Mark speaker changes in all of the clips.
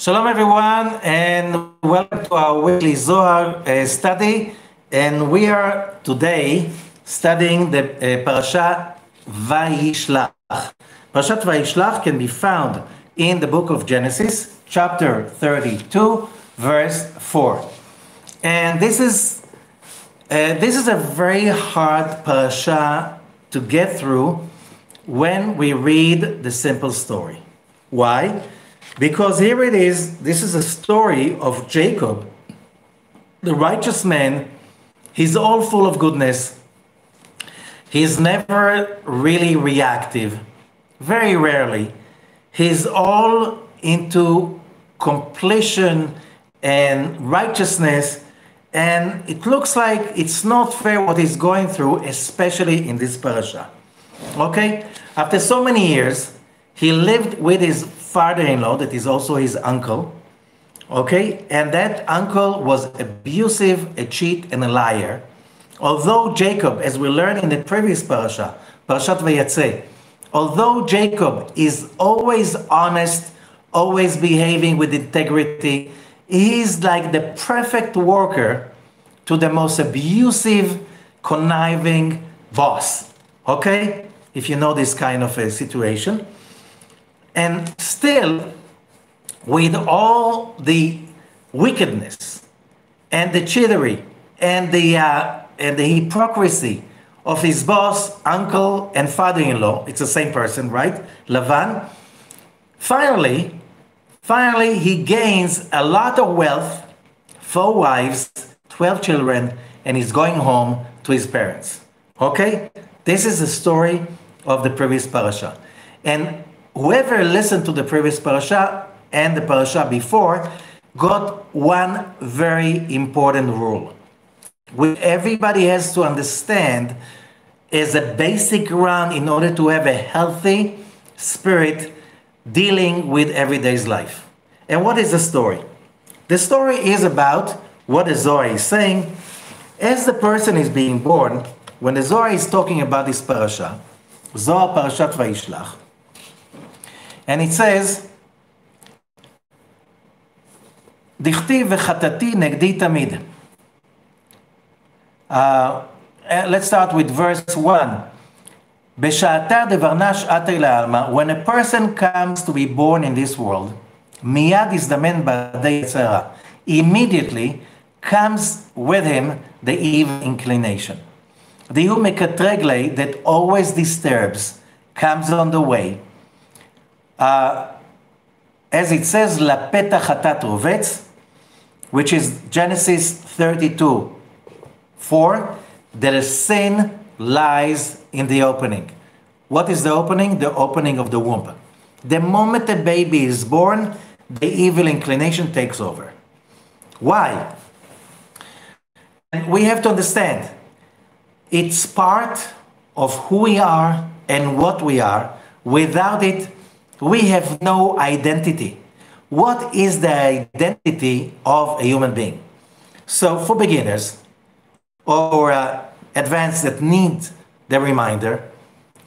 Speaker 1: Shalom everyone, and welcome to our weekly Zohar study. And we are today studying the parasha VaYishlah. Parashat VaYishlah can be found in the book of Genesis, chapter 32, verse 4. And this is a very hard parasha to get through when we read the simple story. Why? Because here it is, this is a story of Jacob, the righteous man. He's all full of goodness. He's never really reactive, very rarely. He's all into completion and righteousness, and it looks like it's not fair what he's going through, especially in this parasha. Okay? After so many years, he lived with his father-in-law, that is also his uncle, okay? And that uncle was abusive, a cheat, and a liar. Although Jacob, as we learned in the previous parasha, Parashat Vayetzeh, although Jacob is always honest, always behaving with integrity, he's like the perfect worker to the most abusive, conniving boss, okay? If you know this kind of a situation. And still, with all the wickedness and the cheatery and the hypocrisy of his boss, uncle, and father-in-law, it's the same person, right? Lavan. Finally, he gains a lot of wealth, 4 wives, 12 children, and he's going home to his parents. Okay? This is the story of the previous parasha. And whoever listened to the previous parasha and the parasha before got one very important rule, which everybody has to understand is a basic ground in order to have a healthy spirit dealing with everyday's life. And what is the story? The story is about what the Zohar is saying. As the person is being born, when the Zohar is talking about this parasha, Zohar Parashat VaYishlah, and it says, Dichtiv v'chatati negdi tamid. Let's start with verse 1. B'sha'ata devarna sh'atei la'alma. When a person comes to be born in this world, miyad izdamen b'adei yitzhara. Immediately comes with him the evil inclination. The mekatreg that always disturbs comes on the way. As it says, lapeta chatat rovetz, which is Genesis 32, 4, that a sin lies in the opening. What is the opening? The opening of the womb. The moment a baby is born, the evil inclination takes over. Why? And we have to understand, it's part of who we are and what we are. Without it, we have no identity. What is the identity of a human being? So for beginners or advanced that need the reminder,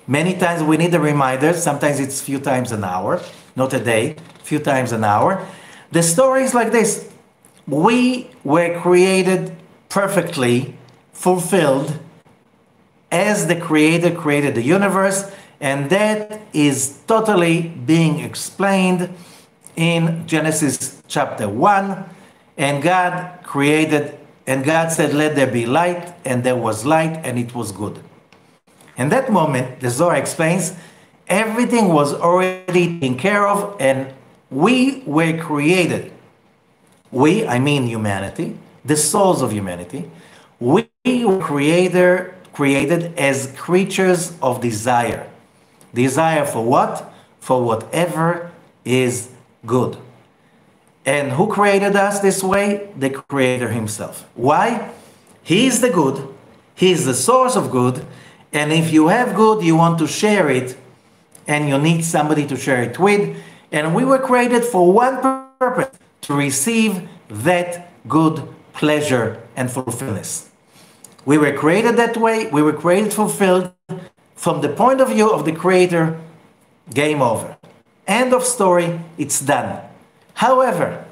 Speaker 1: many times we need a reminder. Sometimes it's a few times an hour, not a day, a few times an hour. The story is like this. We were created perfectly, fulfilled, as the Creator created the universe. And that is totally being explained in Genesis chapter 1. And God created, and God said, let there be light, and there was light, and it was good. In that moment, the Zohar explains, everything was already taken care of, and we were created. We, I mean humanity, the souls of humanity, we were created as creatures of desire. Desire for what? For whatever is good. And who created us this way? The Creator himself. Why? He is the good. He is the source of good. And if you have good, you want to share it. And you need somebody to share it with. And we were created for one purpose, to receive that good pleasure and fulfillment. We were created that way. We were created fulfilled. From the point of view of the Creator, game over. End of story, it's done. However,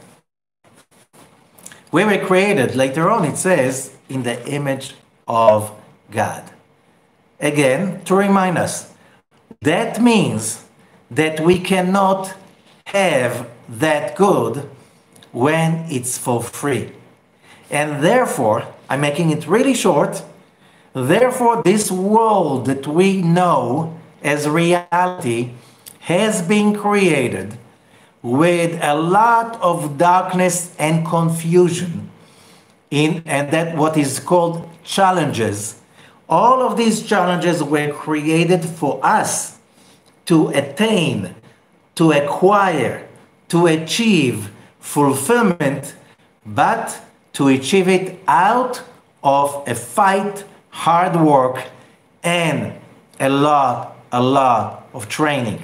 Speaker 1: we were created, later on it says, in the image of God. Again, to remind us, that means that we cannot have that good when it's for free. And therefore, I'm making it really short, therefore this world that we know as reality has been created with a lot of darkness and confusion and that what is called challenges. All of these challenges were created for us to attain, to acquire, to achieve fulfillment, but to achieve it out of a fight, hard work, and a lot of training.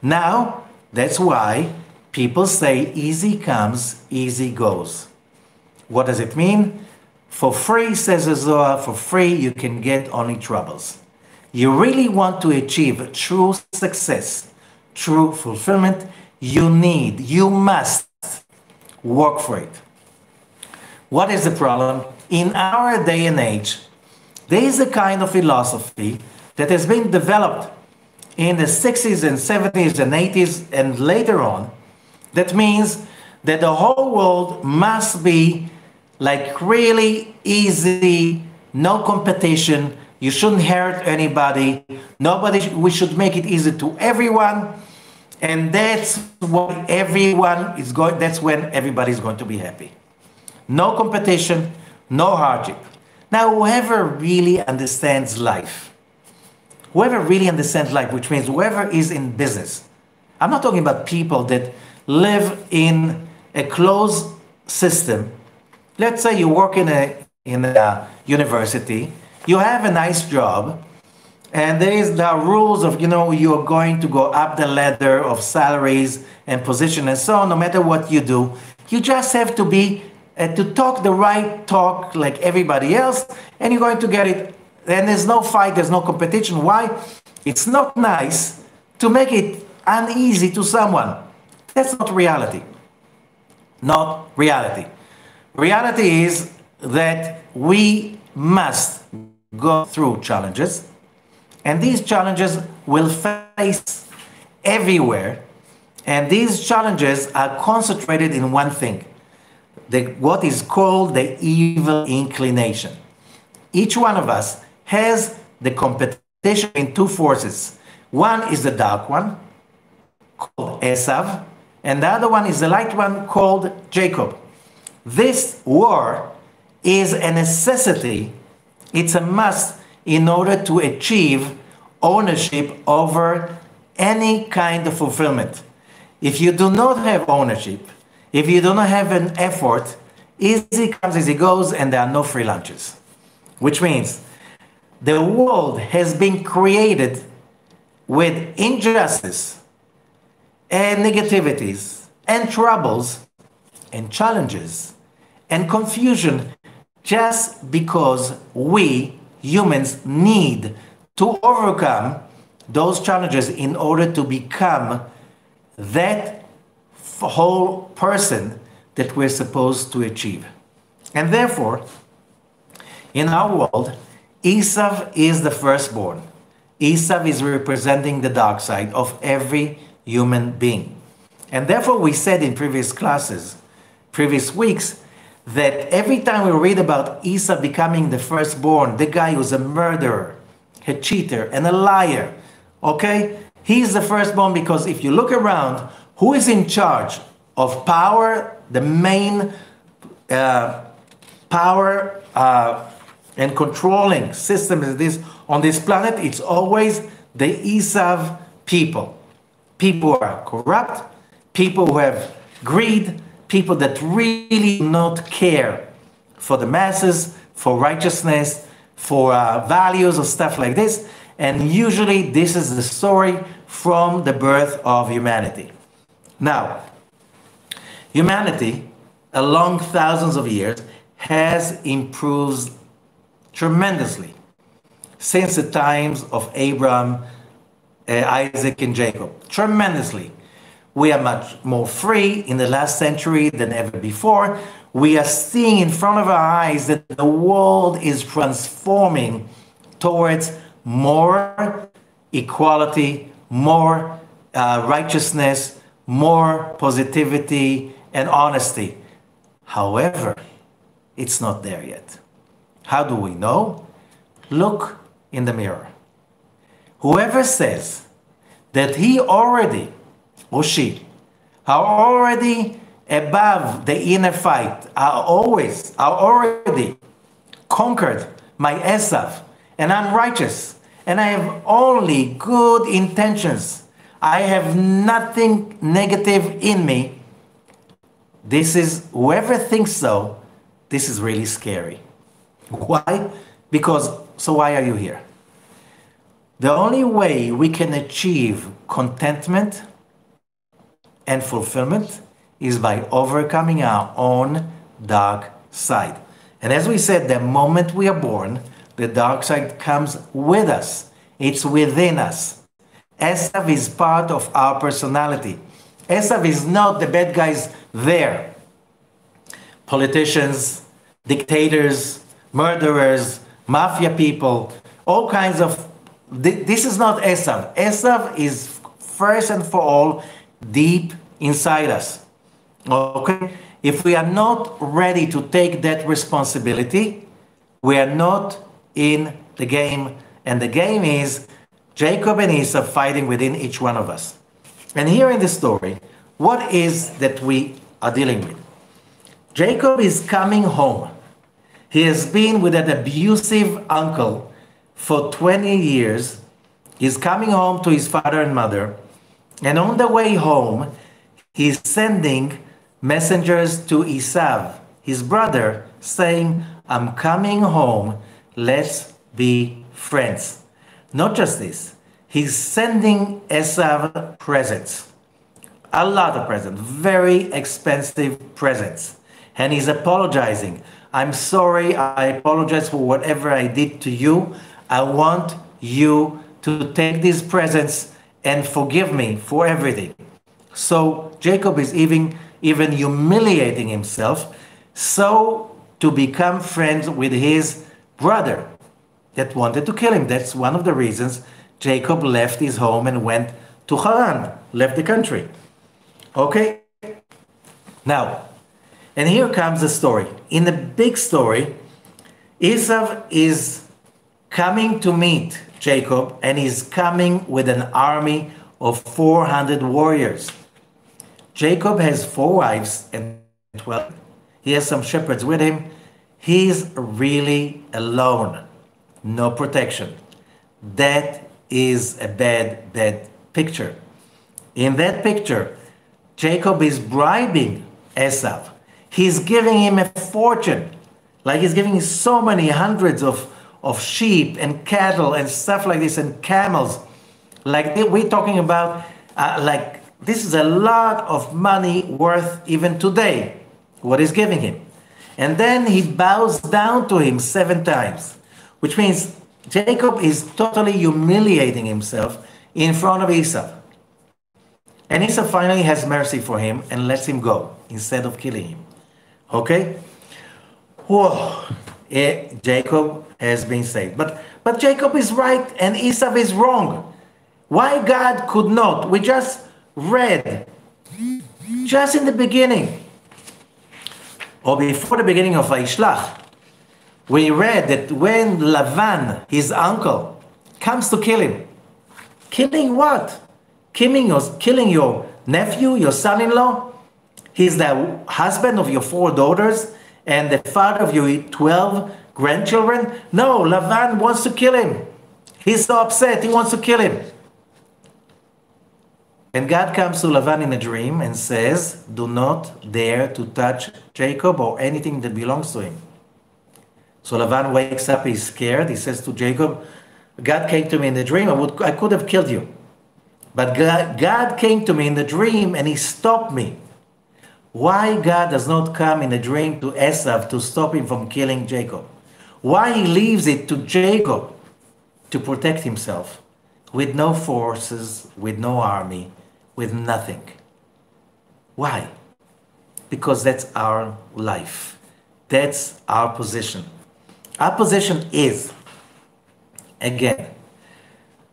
Speaker 1: Now, that's why people say easy comes, easy goes. What does it mean? For free, says the Zohar, for free you can get only troubles. You really want to achieve true success, true fulfillment, you must work for it. What is the problem? In our day and age, there is a kind of philosophy that has been developed in the 60s and 70s and 80s and later on, that means that the whole world must be like really easy, no competition, you shouldn't hurt anybody, we should make it easy to everyone, and that's what that's when everybody's going to be happy. No competition, no hardship. Now, whoever really understands life, which means whoever is in business, I'm not talking about people that live in a closed system. Let's say you work in a university, you have a nice job, and there is the rules of, you're going to go up the ladder of salaries and position and so on, no matter what you do. You just have to be, to talk the right talk like everybody else, and you're going to get it. And there's no fight, there's no competition. Why? It's not nice to make it uneasy to someone. That's not reality. Not reality. Reality is that we must go through challenges, and these challenges will face everywhere, and these challenges are concentrated in one thing, what is called the evil inclination. Each one of us has the competition in two forces. One is the dark one, called Esav, and the other one is the light one, called Jacob. This war is a necessity, it's a must in order to achieve ownership over any kind of fulfillment. If you do not have ownership, if you do not have an effort, easy comes, easy goes, and there are no free lunches. Which means the world has been created with injustice and negativities and troubles and challenges and confusion just because we humans need to overcome those challenges in order to become that whole person that we're supposed to achieve. And therefore, in our world, Esav is the firstborn. Esav is representing the dark side of every human being. And therefore, we said in previous classes, previous weeks, that every time we read about Esav becoming the firstborn, the guy who's a murderer, a cheater, and a liar, okay? He's the firstborn because if you look around, who is in charge of power, the main power and controlling system is this on this planet? It's always the Esav people. People who are corrupt, people who have greed, people that really do not care for the masses, for righteousness, for values or stuff like this. And usually this is the story from the birth of humanity. Now, humanity, along thousands of years, has improved tremendously since the times of Abraham, Isaac, and Jacob. Tremendously. We are much more free in the last century than ever before. We are seeing in front of our eyes that the world is transforming towards more equality, more righteousness, more positivity and honesty. However, it's not there yet. How do we know? Look in the mirror. Whoever says that he already, or she, are already above the inner fight, are already conquered my Esav, and I'm righteous, and I have only good intentions, I have nothing negative in me. Whoever thinks so, this is really scary. Why? So why are you here? The only way we can achieve contentment and fulfillment is by overcoming our own dark side. And as we said, the moment we are born, the dark side comes with us. It's within us. Esav is part of our personality. Esav is not the bad guys there. Politicians, dictators, murderers, mafia people, all kinds of... This is not Esav. Esav is first and for all deep inside us. Okay? If we are not ready to take that responsibility, we are not in the game. And the game is Jacob and Esau fighting within each one of us. And here in the story, what is that we are dealing with? Jacob is coming home. He has been with an abusive uncle for 20 years. He's coming home to his father and mother. And on the way home, he's sending messengers to Esau, his brother, saying, I'm coming home, let's be friends. Not just this, he's sending Esau presents. A lot of presents, very expensive presents. And he's apologizing. I'm sorry, I apologize for whatever I did to you. I want you to take these presents and forgive me for everything. So Jacob is even humiliating himself so to become friends with his brother that wanted to kill him. That's one of the reasons Jacob left his home and went to Haran, left the country. Okay? Now, and here comes the story. In the big story, Esau is coming to meet Jacob, and he's coming with an army of 400 warriors. Jacob has 4 wives and 12. He has some shepherds with him. He's really alone. No protection. That is a bad picture. In that picture, Jacob is bribing Esau. He's giving him a fortune. Like he's giving so many hundreds of sheep and cattle and stuff like this and camels. Like we're talking about, this is a lot of money worth even today, what he's giving him. And then he bows down to him 7 times, which means Jacob is totally humiliating himself in front of Esau. And Esau finally has mercy for him and lets him go instead of killing him. Okay? Whoa. Jacob has been saved. But Jacob is right and Esau is wrong. Why God could not? We just read, just in the beginning, or before the beginning of VaYishlah, we read that when Lavan, his uncle, comes to kill him, killing what? Killing your nephew, your son-in-law? He's the husband of your 4 daughters and the father of your 12 grandchildren? No, Lavan wants to kill him. He's so upset, he wants to kill him. And God comes to Lavan in a dream and says, do not dare to touch Jacob or anything that belongs to him. So Lavan wakes up, he's scared. He says to Jacob, God came to me in the dream, I could have killed you. But God came to me in the dream and he stopped me. Why God does not come in a dream to Esau to stop him from killing Jacob? Why he leaves it to Jacob to protect himself with no forces, with no army, with nothing? Why? Because that's our life. That's our position. Our position is, again,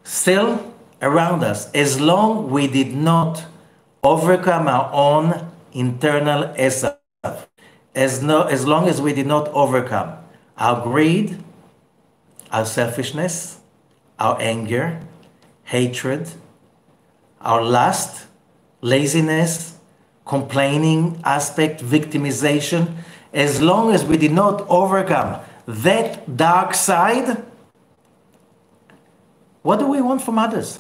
Speaker 1: still around us, as long we did not overcome our own internal Esav, as long as we did not overcome our greed, our selfishness, our anger, hatred, our lust, laziness, complaining aspect, victimization, as long as we did not overcome that dark side, what do we want from others?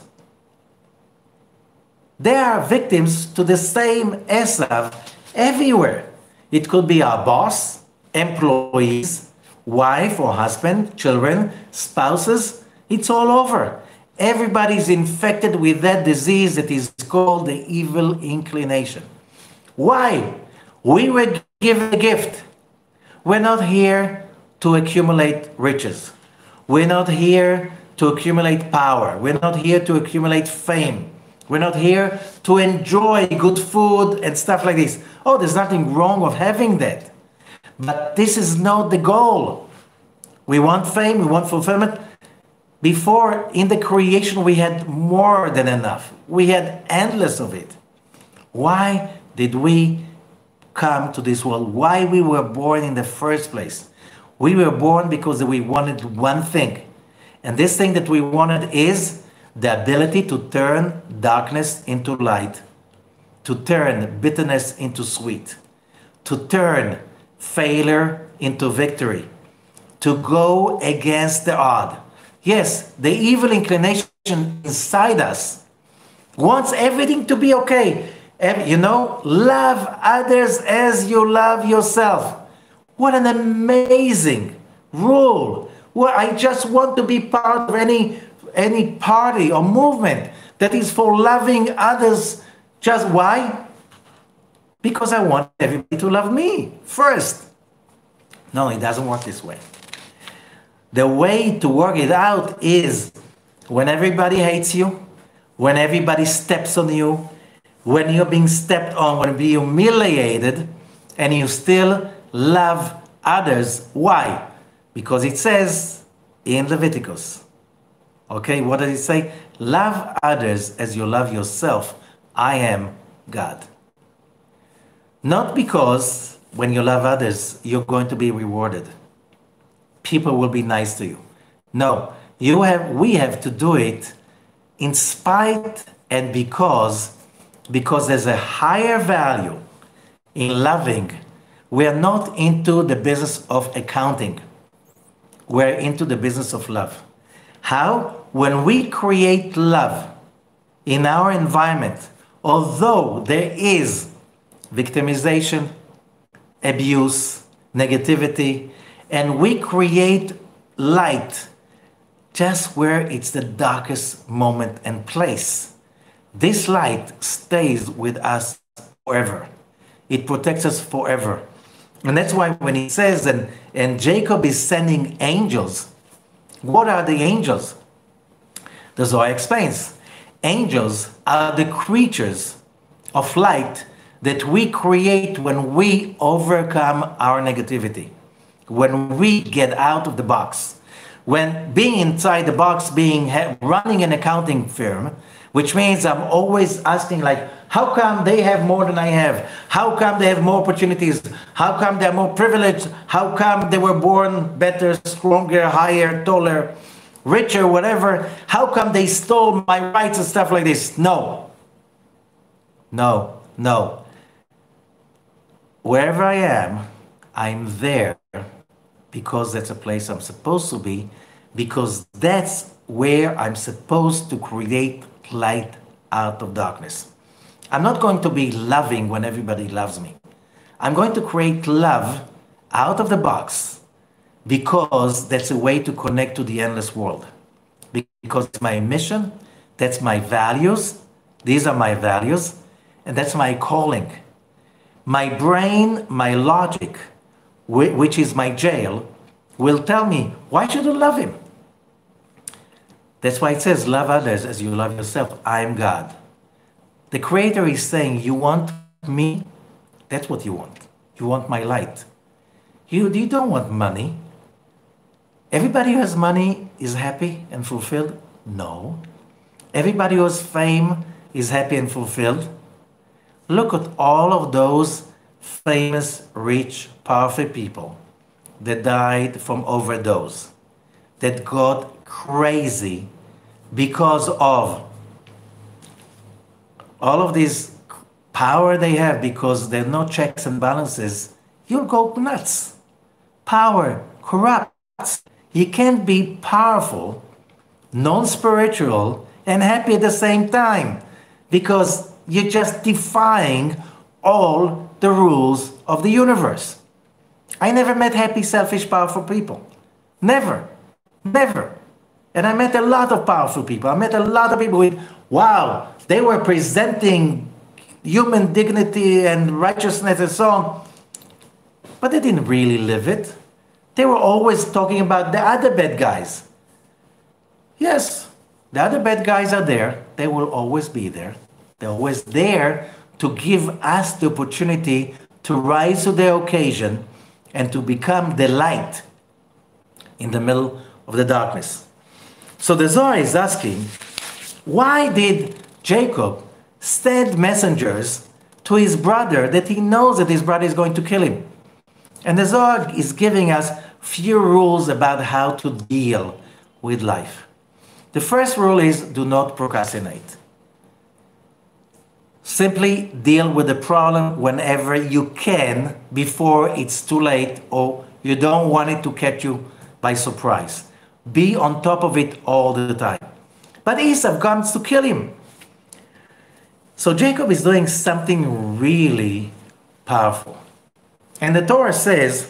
Speaker 1: They are victims to the same Esav everywhere. It could be our boss, employees, wife or husband, children, spouses. It's all over. Everybody's infected with that disease that is called the evil inclination. Why? We were given a gift. We're not here to accumulate riches. We're not here to accumulate power. We're not here to accumulate fame. We're not here to enjoy good food and stuff like this. Oh, there's nothing wrong with having that. But this is not the goal. We want fame, we want fulfillment. Before, in the creation, we had more than enough. We had endless of it. Why did we come to this world? Why we were born in the first place? We were born because we wanted one thing. And this thing that we wanted is the ability to turn darkness into light, to turn bitterness into sweet, to turn failure into victory, to go against the odd. Yes, the evil inclination inside us wants everything to be okay. You know, love others as you love yourself. What an amazing rule. Well, I just want to be part of any party or movement that is for loving others. Just why? Because I want everybody to love me first. No, it doesn't work this way. The way to work it out is when everybody hates you, when everybody steps on you, when you're being stepped on, when you're being humiliated, and you still love others. Why? Because it says in Leviticus, okay, what does it say? Love others as you love yourself. I am God. Not because when you love others, you're going to be rewarded. People will be nice to you. No, we have to do it in spite and because there's a higher value in loving. We are not into the business of accounting. We're into the business of love. How? When we create love in our environment, although there is victimization, abuse, negativity, and we create light just where it's the darkest moment and place, this light stays with us forever. It protects us forever. And that's why when he says, and Jacob is sending angels, what are the angels? The Zohar explains. Angels are the creatures of light that we create when we overcome our negativity, when we get out of the box, when being inside the box, running an accounting firm, which means I'm always asking, like, how come they have more than I have? How come they have more opportunities? How come they're more privileged? How come they were born better, stronger, higher, taller, richer, whatever? How come they stole my rights and stuff like this? No. No, no. Wherever I am, I'm there because that's a place I'm supposed to be, because that's where I'm supposed to create light out of darkness. I'm not going to be loving when everybody loves me. I'm going to create love out of the box because that's a way to connect to the endless world. Because it's my mission, that's my values, these are my values, and that's my calling. My brain, my logic, which is my jail, will tell me, why should I love him? That's why it says, love others as you love yourself. I am God. The Creator is saying, you want me, that's what you want. You want my light. You don't want money. Everybody who has money is happy and fulfilled? No. Everybody who has fame is happy and fulfilled? Look at all of those famous, rich, powerful people that died from overdose, that got crazy because of all of this power they have, because there are no checks and balances. You'll go nuts. Power corrupts. You can't be powerful, non-spiritual, and happy at the same time, because you're just defying all the rules of the universe. I never met happy, selfish, powerful people. Never. Never. And I met a lot of powerful people. I met a lot of people with, wow, they were presenting human dignity and righteousness and so on. But they didn't really live it. They were always talking about the other bad guys. Yes, the other bad guys are there. They will always be there. They're always there to give us the opportunity to rise to the occasion and to become the light in the middle of the darkness. So the Zohar is asking, why did Jacob send messengers to his brother that he knows that his brother is going to kill him? And the Zohar is giving us few rules about how to deal with life. The first rule is do not procrastinate. Simply deal with the problem whenever you can before it's too late or you don't want it to catch you by surprise. Be on top of it all the time. But Esau comes to kill him. So Jacob is doing something really powerful. And the Torah says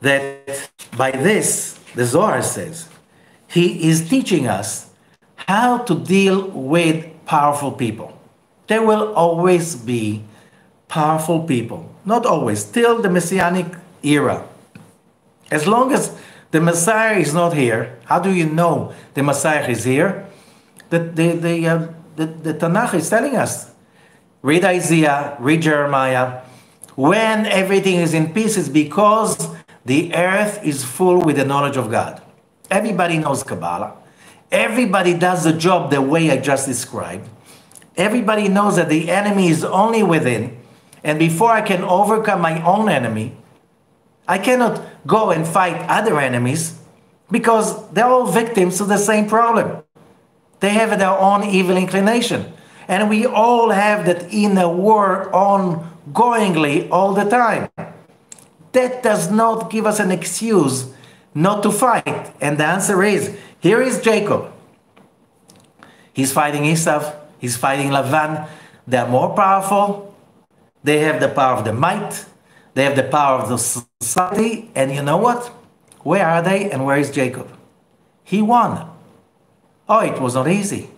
Speaker 1: that by this, the Zohar says, he is teaching us how to deal with powerful people. There will always be powerful people. Not always, till the Messianic era. As long as the Messiah is not here, how do you know the Messiah is here? The Tanakh is telling us. Read Isaiah, read Jeremiah. When everything is in pieces, because the earth is full with the knowledge of God. Everybody knows Kabbalah. Everybody does the job the way I just described. Everybody knows that the enemy is only within. And before I can overcome my own enemy, I cannot go and fight other enemies because they're all victims to the same problem. They have their own evil inclination. And we all have that inner war ongoingly all the time. That does not give us an excuse not to fight. And the answer is, here is Jacob. He's fighting Esau. He's fighting Lavan. They're more powerful. They have the power of the might. They have the power of the society. And you know what? Where are they and where is Jacob? He won. Oh, it was not easy.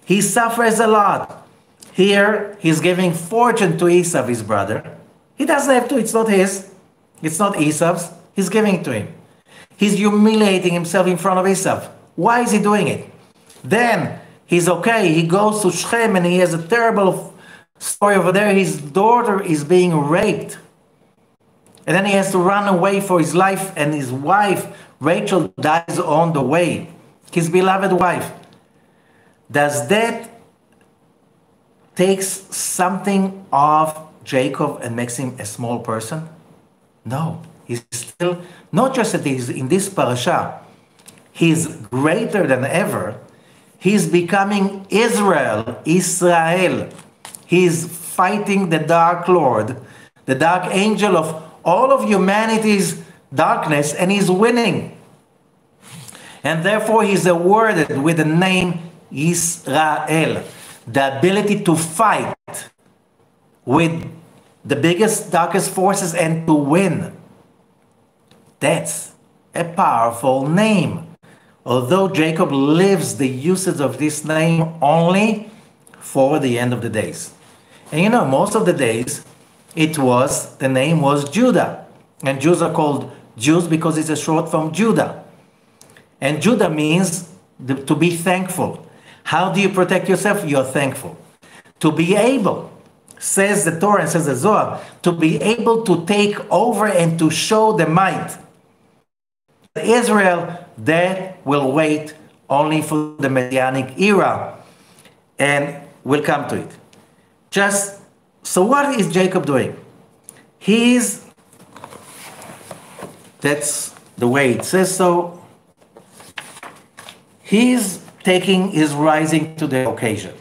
Speaker 1: He suffers a lot. Here, he's giving fortune to Esau, his brother. He doesn't have to. It's not his. It's not Esau's. He's giving it to him. He's humiliating himself in front of Esau. Why is he doing it? Then, he's okay. He goes to Shechem and he has a terrible story over there. His daughter is being raped. And then he has to run away for his life, and his wife, Rachel, dies on the way. His beloved wife. Does that take something off Jacob and makes him a small person? No. He's still, not just that he's in this parasha, he's greater than ever. He's becoming Israel. He's fighting the Dark Lord, the Dark Angel of all of humanity's darkness, and he's winning. And therefore he's awarded with the name Israel, the ability to fight with the biggest, darkest forces and to win. That's a powerful name. Although Jacob lives the usage of this name only for the end of the days. And you know, most of the days, the name was Judah. And Jews are called Jews because it's a short from Judah. And Judah means to be thankful. How do you protect yourself? You're thankful. To be able. says the Torah and says the Zohar, to be able to take over and to show the might. Israel, that will wait only for the Messianic era, and we'll come to it. So what is Jacob doing? That's the way it says so. He's rising to the occasion.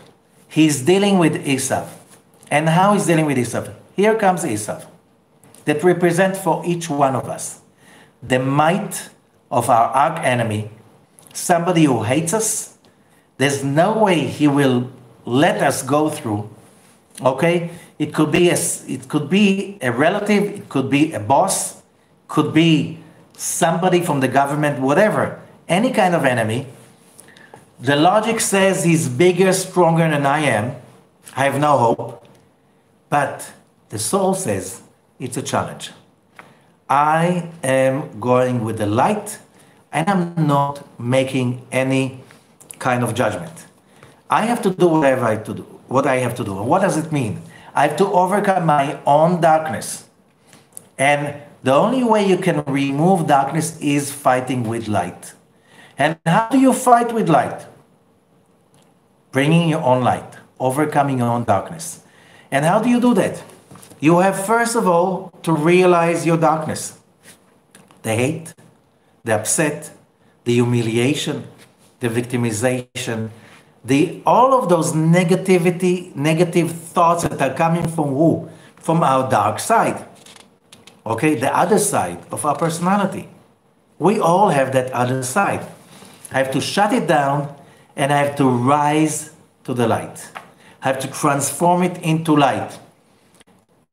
Speaker 1: He's dealing with Esau. And how he's dealing with Esau? Here comes Esau, that represents for each one of us the might of our arch enemy, somebody who hates us. There's no way he will let us go through. Okay? It could be a relative, it could be a boss, could be somebody from the government, whatever, any kind of enemy. The logic says he's bigger, stronger than I am. I have no hope. But the soul says it's a challenge. I am going with the light, and I'm not making any kind of judgment. I have to do what I have to do. What does it mean? I have to overcome my own darkness. And the only way you can remove darkness is fighting with light. And how do you fight with light? Bringing your own light, overcoming your own darkness. And how do you do that? You have, first of all, to realize your darkness. The hate, the upset, the humiliation, the victimization, all of those negative thoughts that are coming from who? From our dark side. Okay, the other side of our personality. We all have that other side. I have to shut it down, and I have to rise to the light. I have to transform it into light.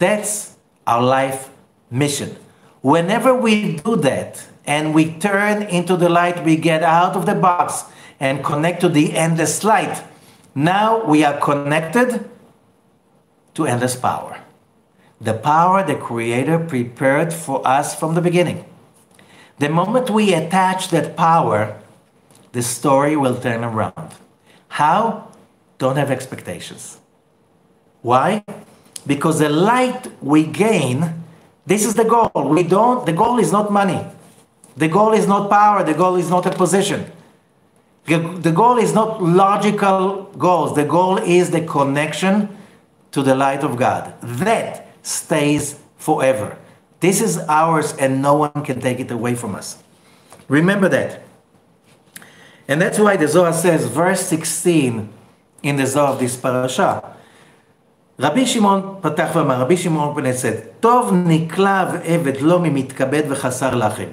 Speaker 1: That's our life mission. Whenever we do that and we turn into the light, we get out of the box and connect to the endless light. Now we are connected to endless power. The power the Creator prepared for us from the beginning. The moment we attach that power, the story will turn around. How? Don't have expectations. Why? Because the light we gain, this is the goal. The goal is not money. The goal is not power. The goal is not a position. The goal is not logical goals. The goal is the connection to the light of God. That stays forever. This is ours, and no one can take it away from us. Remember that. And that's why the Zohar says, verse 16 in the Zohar of this parasha, Rabbi Shimon פתח ואמר, Rabbi Shimon פתח said, טוב נקלע ועבד לא ממתכבד וחסר לחם.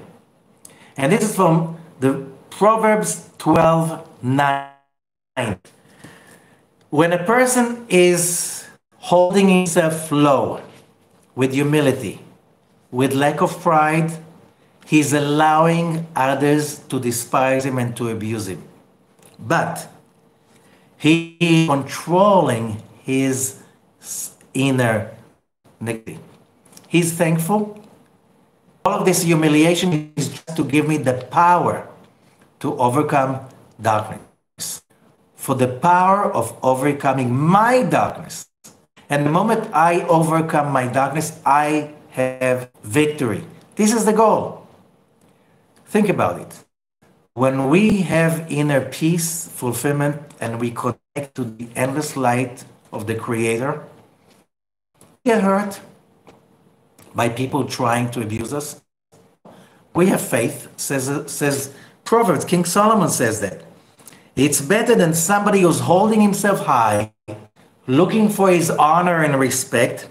Speaker 1: And this is from the Proverbs 12:9. When a person is holding himself low, with humility, with lack of pride, he's allowing others to despise him and to abuse him. But he is controlling his inner negativity. He's thankful. All of this humiliation is just to give me the power to overcome darkness. For the power of overcoming my darkness. And the moment I overcome my darkness, I have victory. This is the goal. Think about it. When we have inner peace, fulfillment, and we connect to the endless light of the Creator, we get hurt by people trying to abuse us. We have faith, says Proverbs. King Solomon says that. It's better than somebody who's holding himself high, looking for his honor and respect,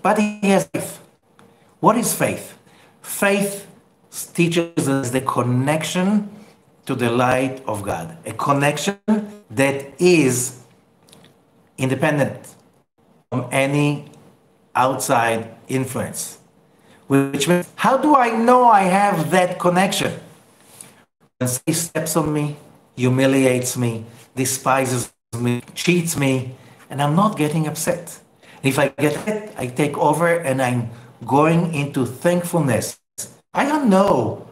Speaker 1: but he has faith. What is faith? Faith teaches us the connection to the light of God. A connection that is independent from any outside influence. Which means, how do I know I have that connection? When somebody steps on me, humiliates me, despises me, cheats me, and I'm not getting upset. If I get it, I take over and I'm going into thankfulness. I don't know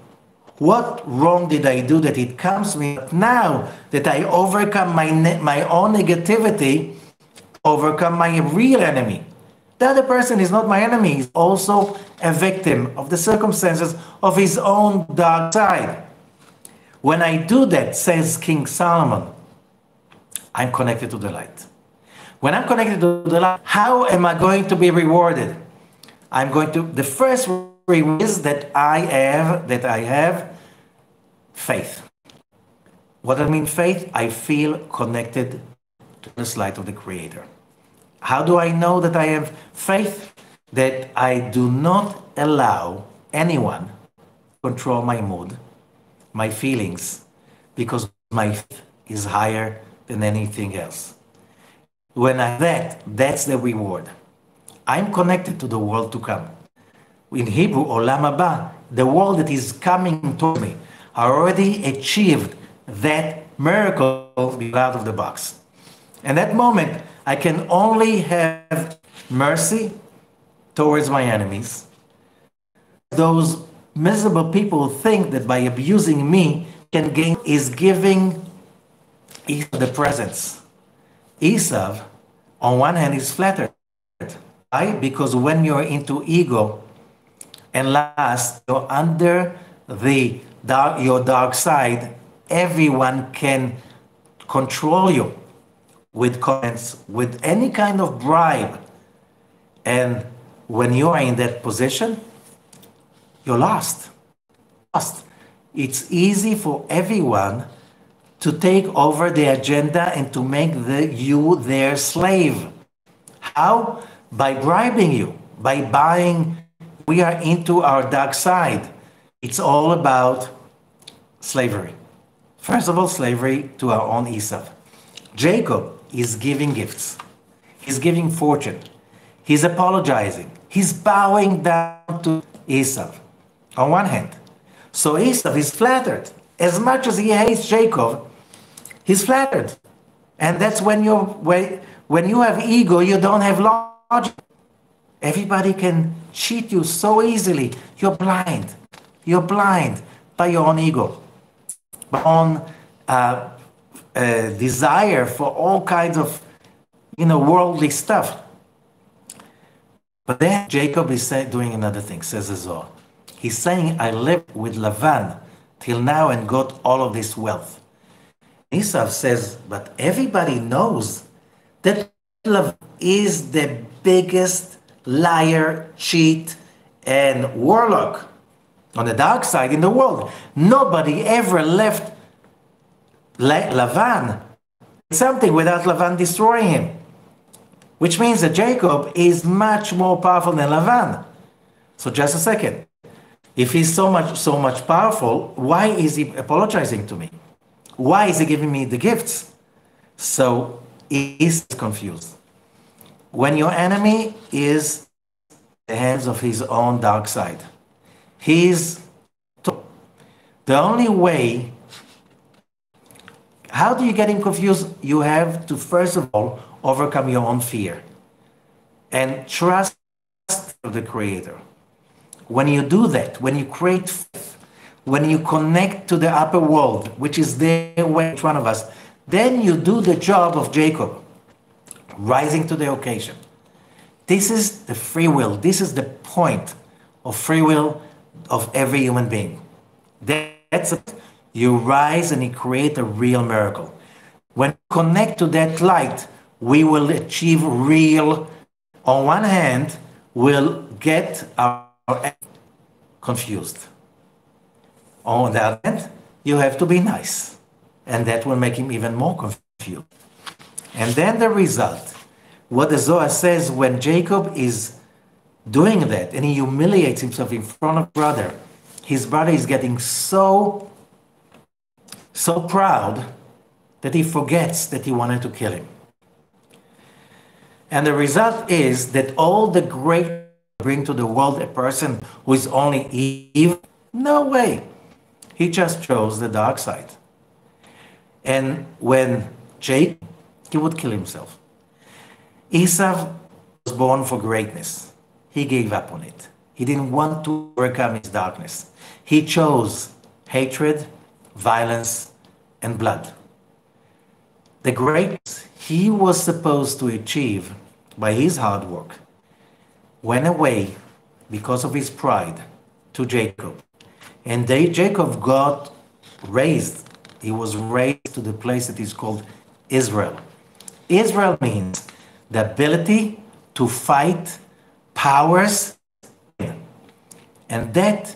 Speaker 1: what wrong did I do that it comes to me. But now that I overcome my own negativity, overcome my real enemy, The other person is not my enemy. He's also a victim of the circumstances of his own dark side. When I do that, says King Solomon, I'm connected to the light. When I'm connected to the light, how am I going to be rewarded? The first reward is that I have faith. What does it mean, faith? I feel connected to the light of the Creator. How do I know that I have faith? That I do not allow anyone to control my mood, my feelings, because my faith is higher than anything else. When I have that, that's the reward. I'm connected to the world to come. In Hebrew, Olam Haba, the world that is coming toward me, I already achieved that miracle out of the box. And that moment, I can only have mercy towards my enemies. Those miserable people think that by abusing me can gain is giving Esau the presents. Esau, on one hand, is flattered. Why? Because when you're into ego and lust, you're under your dark side, everyone can control you with comments, with any kind of bribe. And when you are in that position, you're lost. It's easy for everyone to take over the agenda and to make you their slave. How? By bribing you, by buying. We are into our dark side. It's all about slavery. First of all, slavery to our own Esau. Jacob is giving gifts. He's giving fortune. He's apologizing. He's bowing down to Esau, on one hand. So Esau is flattered. As much as he hates Jacob, he's flattered. And that's when you have ego, you don't have logic. Everybody can cheat you so easily. You're blind. You're blind by your own ego, by your own desire for all kinds of, worldly stuff. But then Jacob is doing another thing, says the Zohar. He's saying, I lived with Lavan till now and got all of this wealth. Esau says, but everybody knows that Lavan is the biggest liar, cheat, and warlock on the dark side in the world. Nobody ever left Lavan something without Lavan destroying him. Which means that Jacob is much more powerful than Lavan. So just a second. If he's so much powerful, why is he apologizing to me? Why is he giving me the gifts? So he is confused. When your enemy is in the hands of his own dark side, the only way. How do you get him confused? You have to, first of all, overcome your own fear and trust the Creator. When you do that, when you create faith, when you connect to the upper world, which is there in front of us, then you do the job of Jacob, rising to the occasion. This is the free will. This is the point of free will of every human being. That's it. You rise and you create a real miracle. When we connect to that light, we will achieve real. On one hand, we'll get our confused. On the other hand, you have to be nice. And that will make him even more confused. And then the result, what the Zohar says, when Jacob is doing that and he humiliates himself in front of his brother is getting so proud that he forgets that he wanted to kill him. And the result is that all the great bring to the world a person who is only evil? No way. He just chose the dark side. And when Jacob, he would kill himself. Esau was born for greatness. He gave up on it. He didn't want to overcome his darkness. He chose hatred, violence, and blood. The greatness he was supposed to achieve by his hard work, went away because of his pride to Jacob. And Jacob got raised. He was raised to the place that is called Israel. Israel means the ability to fight powers. And that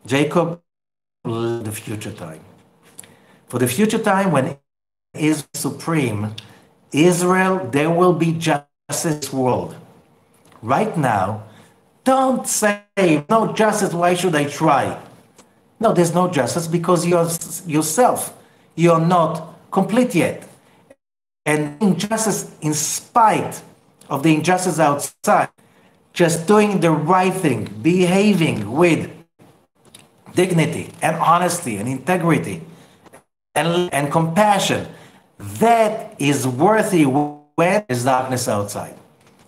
Speaker 1: Jacob the future time. For the future time when Israel is supreme, Israel, there will be justice world. Right now, don't say, no justice, why should I try? No, there's no justice because you're yourself, you're not complete yet. And injustice, in spite of the injustice outside, just doing the right thing, behaving with dignity and honesty and integrity and compassion, that is worthy when there's darkness outside.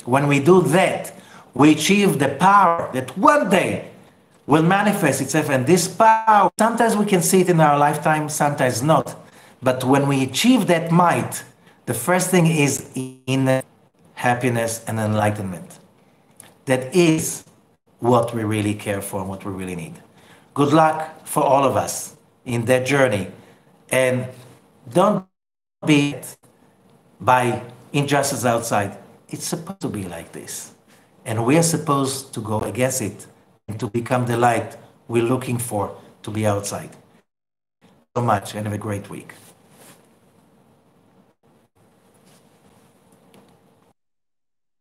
Speaker 1: When we do that, we achieve the power that one day will manifest itself. And this power, sometimes we can see it in our lifetime, sometimes not. But when we achieve that might, the first thing is inner happiness and enlightenment. That is what we really care for and what we really need. Good luck for all of us in that journey. And don't be by injustice outside. It's supposed to be like this. And we are supposed to go against it and to become the light we're looking for to be outside. So much and have a great week.